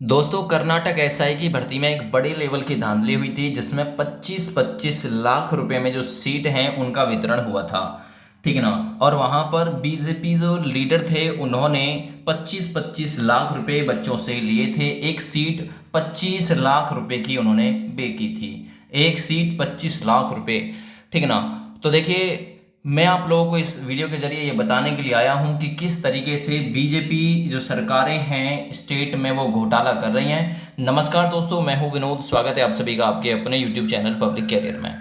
दोस्तों, कर्नाटक एसआई की भर्ती में एक बड़े लेवल की धांधली हुई थी जिसमें 25-25 लाख रुपए में जो सीट हैं उनका वितरण हुआ था। ठीक है ना। और वहां पर बीजेपी जो लीडर थे उन्होंने 25-25 लाख रुपए बच्चों से लिए थे। एक सीट 25 लाख रुपए की उन्होंने बेची थी। एक सीट 25 लाख रुपए। ठीक है ना। तो देखिए, मैं आप लोगों को इस वीडियो के जरिए ये बताने के लिए आया हूं कि किस तरीके से बीजेपी जो सरकारें हैं स्टेट में वो घोटाला कर रही हैं। नमस्कार दोस्तों, मैं हूं विनोद। स्वागत है आप सभी का आपके अपने यूट्यूब चैनल पब्लिक कैरियर में।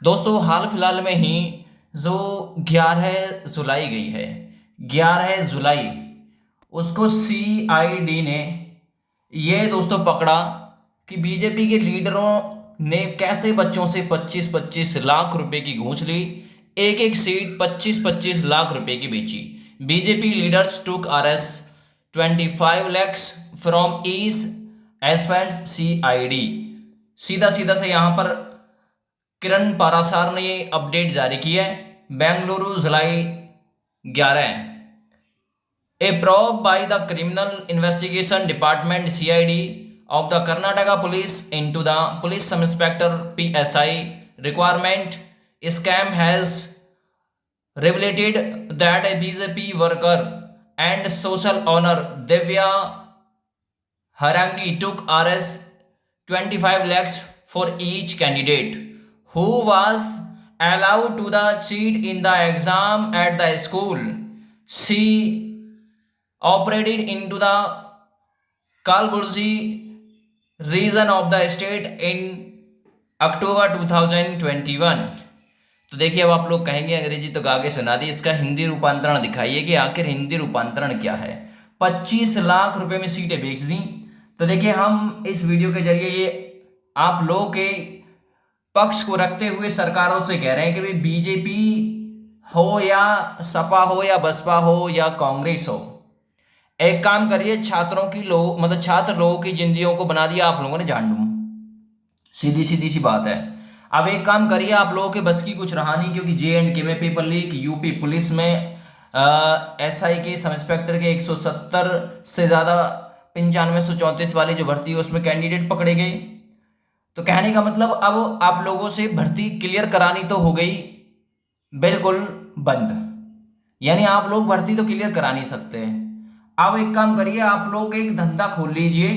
दोस्तों, हाल फिलहाल में ही जो 11 जुलाई गई है, 11 जुलाई, उसको सीआईडी ने ये दोस्तों पकड़ा कि बीजेपी के लीडरों ने कैसे बच्चों से 25-25 लाख रुपए की घूस ली। एक एक सीट 25-25 लाख रुपए की बेची। BJP leaders took arrest 25 lakhs from east spent CID. सीधा सीधा से यहां पर किरण पारासार ने ये अपडेट जारी की है। बेंगलुरु जुलाई 11। A probe by the Criminal Investigation Department (CID) of the Karnataka Police into the Police Sub-Inspector (PSI) requirement scam has revealed that a BJP worker and social owner Divya Harangi took Rs 25 lakhs for each candidate who was allowed to the cheat in the exam at the school. She operated into the Kalburgi region of the state in अक्टूबर 2021। तो देखिए, अब आप लोग कहेंगे अंग्रेजी तो गा के सुना दी, इसका हिंदी रूपांतरण दिखाइए कि आखिर हिंदी रूपांतरण क्या है। 25 लाख रुपए में सीटें बेच दी। तो देखिए, हम इस वीडियो के जरिए ये आप लोगों के पक्ष को रखते हुए सरकारों से कह रहे हैं कि भाई बीजेपी हो या सपा हो या बसपा हो या कांग्रेस हो, एक काम करिए, छात्रों की छात्र लोगों की जिंदगियों को बना दिया आप लोगों ने झांडू। सीधी सीधी सी बात है। अब एक काम करिए, आप लोगों के बस की कुछ रहा नहीं, क्योंकि JNK में पेपर लीक, यूपी पुलिस में एसआई के सब इंस्पेक्टर के 170 से ज़्यादा 9534 वाली जो भर्ती है उसमें कैंडिडेट पकड़े गए। तो कहने का मतलब, अब आप लोगों से भर्ती क्लियर करानी तो हो गई बिल्कुल बंद, यानी आप लोग भर्ती तो क्लियर करा नहीं सकते। अब एक काम करिए, आप लोग एक धंधा खोल लीजिए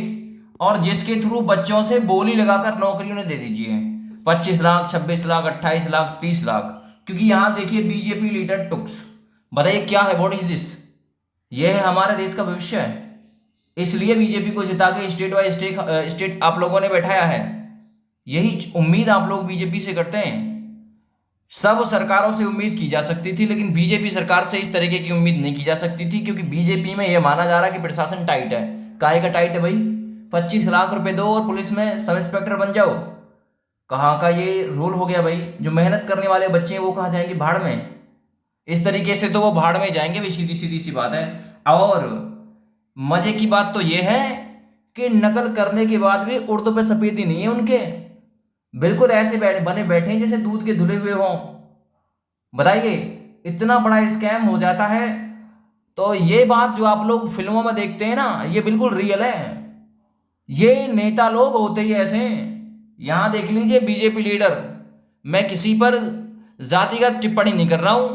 और जिसके थ्रू बच्चों से बोली लगाकर नौकरी उन्हें दे दीजिए। 25 लाख, 26 लाख, 28 लाख, 30 लाख। क्योंकि यहां देखिए, बीजेपी लीडर टुक्स, बताइए क्या है, व्हाट इज दिस। ये है हमारे देश का भविष्य है, इसलिए बीजेपी को जिता के स्टेट बाय स्टेट आप लोगों ने बैठाया है। यही उम्मीद आप लोग बीजेपी से करते हैं। सब सरकारों से उम्मीद की जा सकती थी, लेकिन बीजेपी सरकार से इस तरीके की उम्मीद नहीं की जा सकती थी, क्योंकि बीजेपी में यह माना जा रहा है कि प्रशासन टाइट है। काहे का टाइट है भाई? 25 लाख रुपए दो और पुलिस में सब इंस्पेक्टर बन जाओ। कहाँ का ये रूल हो गया भाई? जो मेहनत करने वाले बच्चे हैं वो कहाँ जाएंगे? भाड़ में। इस तरीके से तो वो भाड़ में जाएंगे भी, सीधी सीधी सी बात है। और मजे की बात तो ये है कि नकल करने के बाद भी उर्दू पे सफेदी नहीं है उनके, बिल्कुल ऐसे बने बैठे हैं जैसे दूध के धुले हुए हों। बताइए, इतना बड़ा स्कैम हो जाता है। तो ये बात जो आप लोग फिल्मों में देखते हैं ना, ये बिल्कुल रियल है। ये नेता लोग होते ही ऐसे हैं। यहां देख लीजिए, बीजेपी लीडर, मैं किसी पर जातिगत टिप्पणी नहीं कर रहा हूं,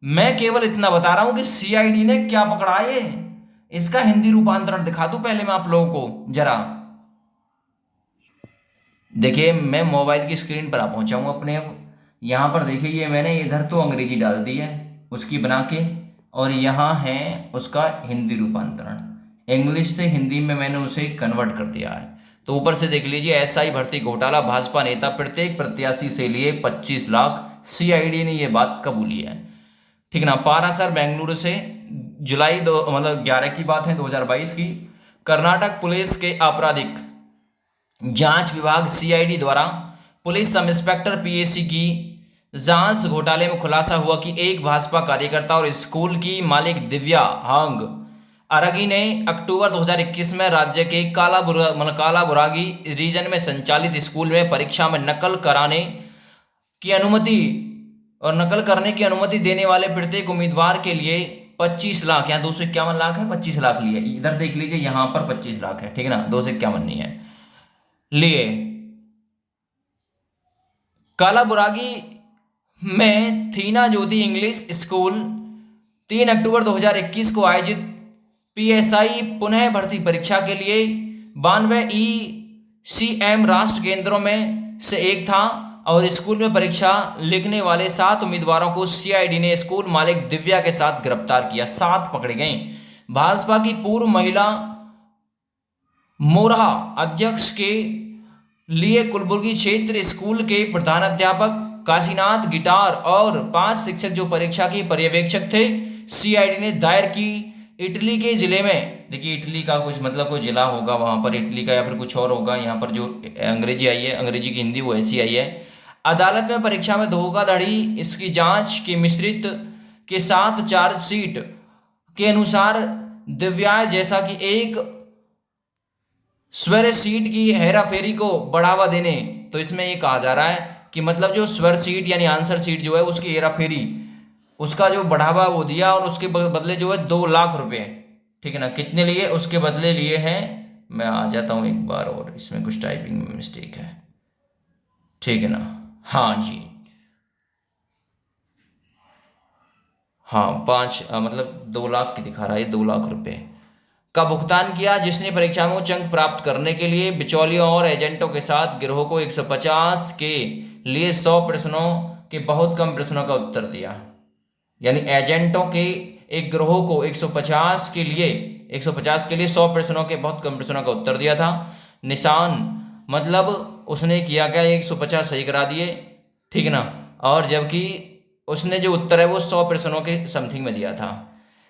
मैं केवल इतना बता रहा हूं कि सीआईडी ने क्या पकड़ा है। इसका हिंदी रूपांतरण दिखा दूं पहले मैं आप लोगों को जरा। देखिए, मैं मोबाइल की स्क्रीन पर आ पहुंचा हूं अपने। अब यहाँ पर देखिए, ये मैंने इधर तो अंग्रेजी डाल दी है उसकी बना के, और यहाँ है उसका हिंदी रूपांतरण। इंग्लिश से हिंदी में मैंने उसे कन्वर्ट कर दिया है। तो ऊपर से देख लीजिए, एसआई भर्ती घोटाला, भाजपा नेता प्रत्येक प्रत्याशी से लिए 25 लाख, सीआईडी ने यह बात कबूली है। ठीक ना। पारासर बेंगलुरु से जुलाई 11 की बात है, 2022 की। कर्नाटक पुलिस के आपराधिक जांच विभाग सीआईडी द्वारा पुलिस सब इंस्पेक्टर पीएसी की जांच घोटाले में खुलासा हुआ कि एक भाजपा कार्यकर्ता और स्कूल की मालिक दिव्या हांग अरगी ने अक्टूबर 2021 में राज्य के कालाबुरागी रीजन में संचालित स्कूल में परीक्षा में नकल करने की अनुमति देने वाले प्रत्येक उम्मीदवार के लिए 25 लाख, यहाँ 251 लाख है, 25 लाख लिए। इधर देख लीजिए, यहाँ पर 25 लाख है, ठीक है ना, 251 नहीं है लिए। कालाबुरागी में थीना ज्योति इंग्लिश स्कूल 3 अक्टूबर 2021 को आयोजित पीएसआई पुनः भर्ती परीक्षा के लिए 92 ECM राष्ट्र केंद्रों में से एक था और स्कूल में परीक्षा लिखने वाले 7 उम्मीदवारों को सीआईडी ने स्कूल मालिक दिव्या के साथ गिरफ्तार किया। 7 पकड़े गए। भाजपा की पूर्व महिला मोरहा अध्यक्ष के लिए कुलबुर्गी क्षेत्र स्कूल के प्रधानाध्यापक काशीनाथ गिटार और 5 शिक्षक जो परीक्षा के पर्यवेक्षक थे, सीआईडी ने दायर की इटली के जिले में। देखिए, इटली का कुछ मतलब कोई जिला होगा वहां पर, इटली का, या फिर कुछ और होगा। यहाँ पर जो अंग्रेजी आई है, अंग्रेजी की हिंदी वो ऐसी आई है। अदालत में परीक्षा में धोखाधड़ी इसकी जांच की मिश्रित के साथ चार्जशीट के अनुसार दिव्या जैसा कि एक स्वर सीट की हेराफेरी को बढ़ावा देने, तो इसमें ये कहा जा रहा है कि मतलब जो स्वर सीट यानी आंसर सीट जो है उसकी हेराफेरी, उसका जो बढ़ावा वो दिया और उसके बदले जो है 2 लाख रुपए, ठीक है ना, कितने लिए, उसके बदले लिए हैं। मैं आ जाता हूँ एक बार और, इसमें कुछ टाइपिंग में मिस्टेक है, ठीक है ना। हाँ जी, हाँ 5 मतलब 2 लाख की दिखा रहा है, 2 लाख रुपए का भुगतान किया, जिसने परीक्षा में उच्च अंक प्राप्त करने के लिए बिचौलियों और एजेंटों के साथ गिरोह को 150 के लिए 100 प्रश्नों के बहुत कम प्रश्नों का उत्तर दिया। यानी एजेंटों के एक गिरोह को 150 के लिए 100 प्रश्नों के बहुत कम प्रश्नों का उत्तर दिया था। निशान मतलब उसने किया क्या, 150 सही करा दिए, ठीक है ना, और जबकि उसने जो उत्तर है वो 100 प्रश्नों के समथिंग में दिया था।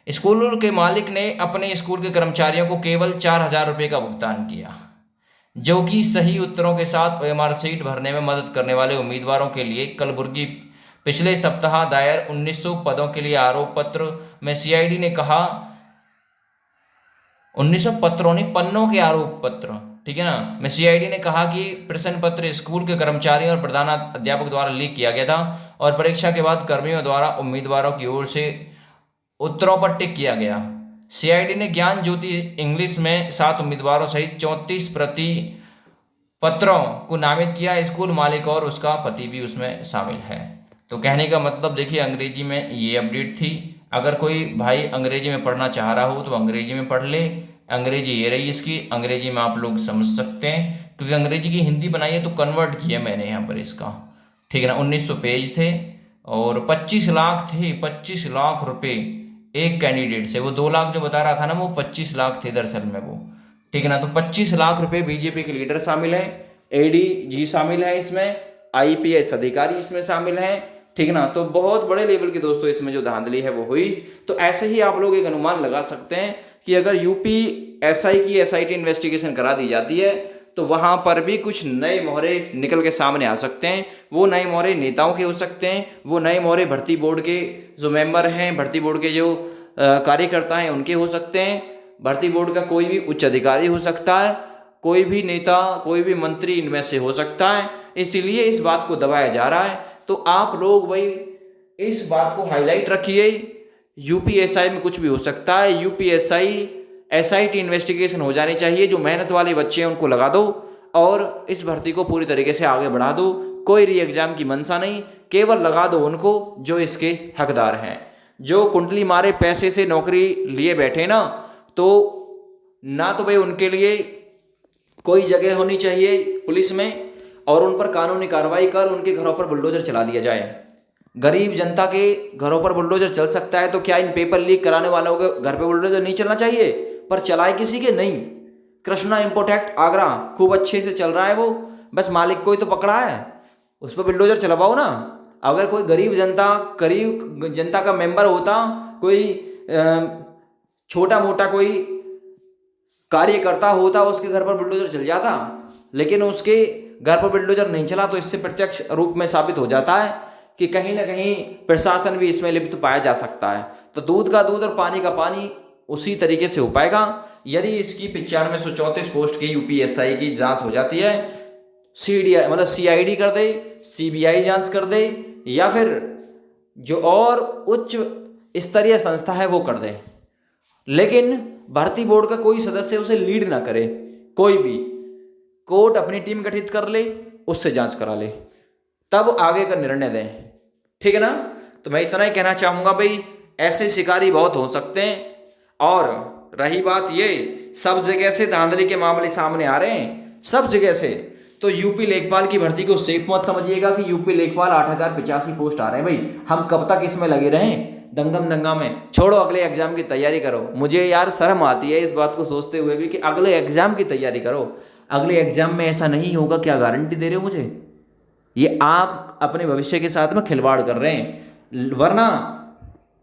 स्कूल के मालिक ने अपने स्कूल के कर्मचारियों को केवल 4,000 रुपये का भुगतान किया, जो कि सही उत्तरों के साथ ओएमआर सीट भरने में मदद करने वाले उम्मीदवारों के लिए कलबुर्गी पिछले सप्ताह दायर 1900 पदों के लिए आरोप पत्र में सीआईडी ने कहा, 1900 पत्रों नहीं, पन्नों के आरोप पत्र, ठीक है ना, में सीआईडी ने कहा कि प्रश्न पत्र स्कूल के कर्मचारियों और प्रधान अध्यापक द्वारा लीक किया गया था और परीक्षा के बाद कर्मियों द्वारा उम्मीदवारों की ओर से उत्तरों पर टिक किया गया। सीआईडी ने ज्ञान ज्योति इंग्लिश में 7 उम्मीदवारों सहित 34 प्रति पत्रों को नामित किया। स्कूल मालिक और उसका पति भी उसमें शामिल है। तो कहने का मतलब देखिए, अंग्रेजी में ये अपडेट थी। अगर कोई भाई अंग्रेजी में पढ़ना चाह रहा हो तो अंग्रेजी में पढ़ ले। अंग्रेजी ये रही इसकी, अंग्रेजी में आप लोग समझ सकते हैं, क्योंकि अंग्रेजी की हिंदी बनाई है तो कन्वर्ट किया मैंने यहाँ पर इसका, ठीक है ना। 1900 पेज थे और 25 लाख थे, 25 लाख रुपए एक कैंडिडेट से। वो 2 लाख जो बता रहा था ना, वो 25 लाख थे दरअसल में वो, ठीक है ना। तो 25 लाख रुपए बीजेपी के लीडर शामिल है, एडीजी शामिल है इसमें, आईपीएस अधिकारी इसमें शामिल है, ठीक है ना। तो बहुत बड़े लेवल की दोस्तों इसमें जो धांधली है वो हुई। तो ऐसे ही आप लोग एक अनुमान लगा सकते हैं कि अगर यूपीएसआई की एसआईटी इन्वेस्टिगेशन करा दी जाती है तो वहां पर भी कुछ नए मोहरे निकल के सामने आ सकते हैं। वो नए मोहरे नेताओं के हो सकते हैं, वो नए मोहरे भर्ती बोर्ड के जो मेंबर हैं, भर्ती बोर्ड के जो कार्यकर्ता हैं उनके हो सकते हैं, भर्ती बोर्ड का कोई भी उच्च अधिकारी हो सकता है, कोई भी नेता, कोई भी मंत्री इनमें से हो सकता है। इसीलिए इस बात को दबाया जा रहा है। तो आप लोग भाई इस बात को हाईलाइट रखिए, यूपीएसआई में कुछ भी हो सकता है। यूपीएसआई एसआईटी इन्वेस्टिगेशन हो जानी चाहिए। जो मेहनत वाले बच्चे हैं उनको लगा दो और इस भर्ती को पूरी तरीके से आगे बढ़ा दो। कोई री एग्जाम की मंशा नहीं, केवल लगा दो उनको जो इसके हकदार हैं। जो कुंडली मारे पैसे से नौकरी लिए बैठे ना, तो ना तो भाई उनके लिए कोई जगह होनी चाहिए पुलिस में, और उन पर कानूनी कार्रवाई कर उनके घरों पर बुलडोजर चला दिया जाए। गरीब जनता के घरों पर बुलडोजर चल सकता है तो क्या इन पेपर लीक कराने वालों के घर पे बुलडोजर नहीं चलना चाहिए? पर चलाए किसी के नहीं। कृष्णा इंपोर्ट एक्ट आगरा खूब अच्छे से चल रहा है, वो बस मालिक को ही तो पकड़ा है, उस पर बुलडोजर चलवाओ ना। अगर कोई गरीब जनता का मेंबर होता, कोई छोटा मोटा कोई कार्यकर्ता होता, उसके घर पर बुलडोजर चल जाता, लेकिन उसके घर पर बुलडोजर नहीं चला। तो इससे प्रत्यक्ष रूप में साबित हो जाता है कि कहीं ना कहीं प्रशासन भी इसमें लिप्त पाया जा सकता है। तो दूध का दूध और पानी का पानी उसी तरीके से हो पाएगा यदि इसकी 9534 पोस्ट की यूपीएसआई की जांच हो जाती है। सीडीआई मतलब सीआईडी कर दे, सीबीआई जांच कर दे, या फिर जो और उच्च स्तरीय संस्था है वो कर दें, लेकिन भर्ती बोर्ड का कोई सदस्य उसे लीड ना करे। कोई भी कोर्ट अपनी टीम गठित कर ले, उससे जांच करा ले, तब आगे का निर्णय दें। ठीक है ना। तो मैं इतना ही कहना चाहूँगा भाई, ऐसे शिकारी बहुत हो सकते हैं। और रही बात ये, सब जगह से धांधली के मामले सामने आ रहे हैं, सब जगह से। तो यूपी लेखपाल की भर्ती को सेफ मत समझिएगा कि यूपी लेखपाल 8085 पोस्ट आ रहे हैं। भाई हम कब तक इसमें लगे रहें दंगम दंगा में? छोड़ो, अगले एग्जाम की तैयारी करो। मुझे यार शर्म आती है इस बात को सोचते हुए भी कि अगले एग्जाम की तैयारी करो। अगले एग्जाम में ऐसा नहीं होगा, क्या गारंटी दे रहे हो मुझे? ये आप अपने भविष्य के साथ में खिलवाड़ कर रहे हैं। वरना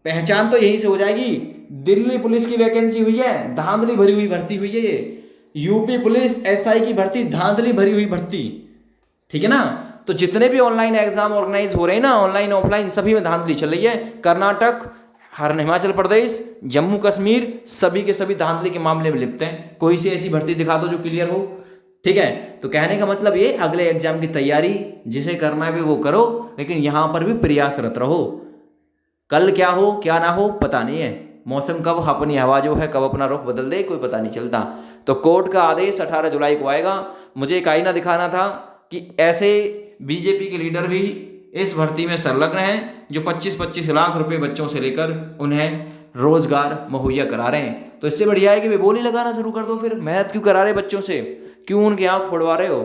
पहचान तो यहीं से हो जाएगी। दिल्ली पुलिस की वैकेंसी हुई है, धांधली भरी हुई भर्ती हुई है ये। यूपी पुलिस एसआई की भर्ती, धांधली भरी हुई भर्ती। ठीक है ना। तो जितने भी ऑनलाइन एग्जाम ऑर्गेनाइज हो रहे हैं ना, ऑनलाइन ऑफलाइन, सभी में धांधली चल रही है। कर्नाटक, हिमाचल प्रदेश, जम्मू कश्मीर, सभी के सभी धांधली के मामले में लिप्त हैं। कोई सी ऐसी भर्ती दिखा दो जो क्लियर हो। ठीक है। तो कहने का मतलब ये, अगले एग्जाम की तैयारी जिसे करना है वो करो, लेकिन यहां पर भी प्रयासरत रहो। कल क्या हो क्या ना हो पता नहीं है। मौसम कब अपनी हवा जो है कब अपना रुख बदल दे कोई पता नहीं चलता। तो कोर्ट का आदेश 18 जुलाई को आएगा। मुझे एक आईना दिखाना था कि ऐसे बीजेपी के लीडर भी इस भर्ती में संलग्न हैं जो 25-25 लाख रुपए बच्चों से लेकर उन्हें रोजगार मुहैया करा रहे हैं। तो इससे बढ़िया है कि वे बोली लगाना शुरू कर दो। फिर मेहनत क्यों करा रहे बच्चों से, क्यों उनकी आंख फोड़वा रहे हो?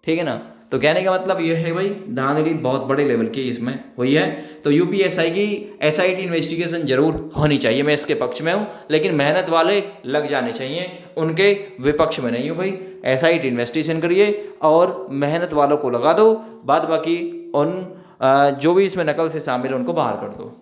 ठीक है ना। तो कहने का मतलब यह है भाई, धांधली बहुत बड़े लेवल की इसमें हुई है। तो यूपीएसआई की एसआईटी इन्वेस्टिगेशन जरूर होनी चाहिए, मैं इसके पक्ष में हूँ, लेकिन मेहनत वाले लग जाने चाहिए, उनके विपक्ष में नहीं हूँ भाई। एसआईटी इन्वेस्टिगेशन करिए और मेहनत वालों को लगा दो, बाद बाकी उन जो भी इसमें नकल से शामिल है उनको बाहर कर दो।